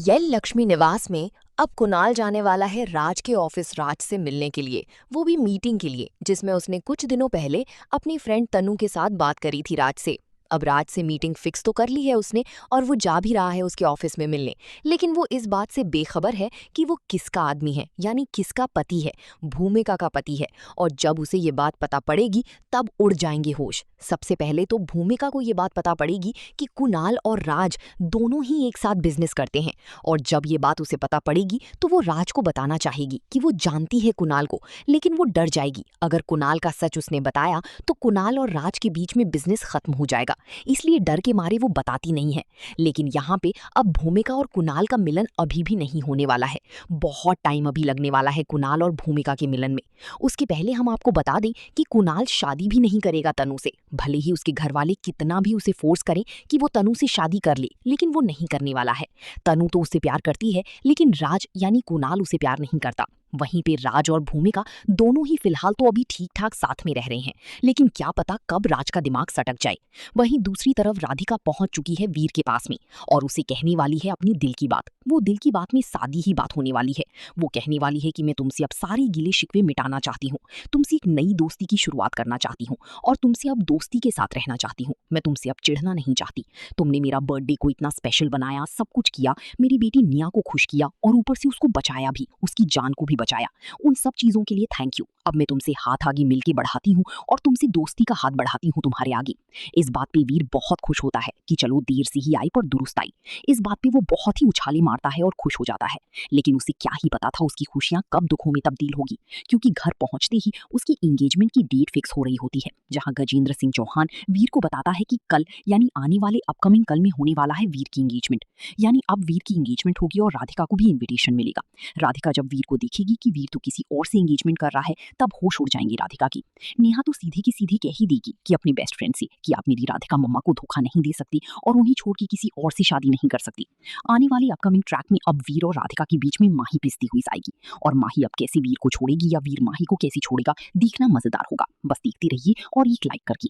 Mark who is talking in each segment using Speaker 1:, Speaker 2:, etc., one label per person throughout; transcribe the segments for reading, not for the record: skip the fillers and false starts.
Speaker 1: यल लक्ष्मी निवास में अब कुणाल जाने वाला है राज के ऑफिस राज से मिलने के लिए, वो भी मीटिंग के लिए, जिसमें उसने कुछ दिनों पहले अपनी फ्रेंड तनु के साथ बात करी थी राज से। अब राज से मीटिंग फिक्स तो कर ली है उसने और वो जा भी रहा है उसके ऑफिस में मिलने। लेकिन वो इस बात से बेखबर है कि वो किसका आदमी है, यानी किसका पति है। भूमिका का पति है। और जब उसे ये बात पता पड़ेगी तब उड़ जाएंगे होश। सबसे पहले तो भूमिका को ये बात पता पड़ेगी कि कुणाल और राज दोनों ही एक साथ बिजनेस करते हैं। और जब ये बात उसे पता पड़ेगी तो वो राज को बताना चाहेगी कि वो जानती है कुणाल को, लेकिन वो डर जाएगी। अगर कुणाल का सच उसने बताया तो कुणाल और राज के बीच में बिजनेस खत्म हो जाएगा, इसलिए डर के मारे वो बताती नहीं है। लेकिन यहाँ पे अब भूमिका और कुणाल का मिलन अभी भी नहीं होने वाला है। बहुत टाइम अभी लगने वाला है कुणाल और भूमिका के मिलन में। उसके पहले हम आपको बता दें कि कुणाल शादी भी नहीं करेगा तनु से, भले ही उसके घर वाले कितना भी उसे फोर्स करें कि वो तनु से शादी कर ले, लेकिन वो नहीं करने वाला है। तनु तो उससे प्यार करती है, लेकिन राज यानी कुणाल उसे प्यार नहीं करता। वहीं पे राज और भूमिका दोनों ही फिलहाल तो अभी ठीक ठाक साथ में रह रहे हैं, लेकिन क्या पता कब राज का दिमाग सटक जाए। वहीं दूसरी तरफ राधिका पहुंच चुकी है वीर के पास में और उसे कहने वाली है अपनी दिल की बात। वो दिल की बात में सादी ही बात होने वाली है। वो कहने वाली है कि मैं तुमसे अब सारे गिले शिकवे मिटाना चाहती हूँ, तुमसे एक नई दोस्ती की शुरुआत करना चाहती हूँ और तुमसे अब दोस्ती के साथ रहना चाहती हूँ। मैं तुमसे अब चिढ़ना नहीं चाहती। तुमने मेरा बर्थडे को इतना स्पेशल बनाया, सब कुछ किया, मेरी बेटी निया को खुश किया और ऊपर से उसको बचाया भी, उसकी जान को भी बचाया। उन सब चीजों के लिए थैंक यू। अब मैं तुमसे हाथ आगे मिलके बढ़ाती हूँ और तुमसे दोस्ती का हाथ बढ़ाती हूँ तुम्हारे आगे। इस बात पे वीर बहुत खुश होता है कि चलो देर से ही आई पर दुरुस्त आई। इस बात पे वो बहुत ही उछाले मारता है और खुश हो जाता है। लेकिन उसे क्या ही पता था उसकी खुशियां कब दुखों में तब्दील होगी, क्योंकि घर पहुंचते ही उसकी एंगेजमेंट की डेट फिक्स हो रही होती है, जहां गजेंद्र सिंह चौहान वीर को बताता है कि कल यानी आने वाले अपकमिंग कल में होने वाला है वीर की एंगेजमेंट। यानी अब वीर की एंगेजमेंट होगी और राधिका को भी इन्विटेशन मिलेगा। राधिका जब वीर को देखेगी कि वीर तो किसी और से एंगेजमेंट कर रहा है, तब होश उड़ जाएंगी राधिका की। नेहा तो सीधे की सीधी कह ही देगी कि अपनी बेस्ट फ्रेंड से कि आप मेरी राधिका मम्मा को धोखा नहीं दे सकती और उन्हें छोड़ के किसी और से शादी नहीं कर सकती। आने वाली अपकमिंग ट्रैक में अब वीर और राधिका के बीच में माही पिसती हुई आएगी और माही अब कैसे वीर को छोड़ेगी या वीर माही को कैसे छोड़ेगा, देखना मजेदार होगा। बस देखते रहिए और एक लाइक करके।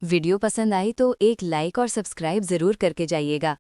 Speaker 2: वीडियो पसंद आई तो एक लाइक और सब्सक्राइब जरूर करके जाइएगा।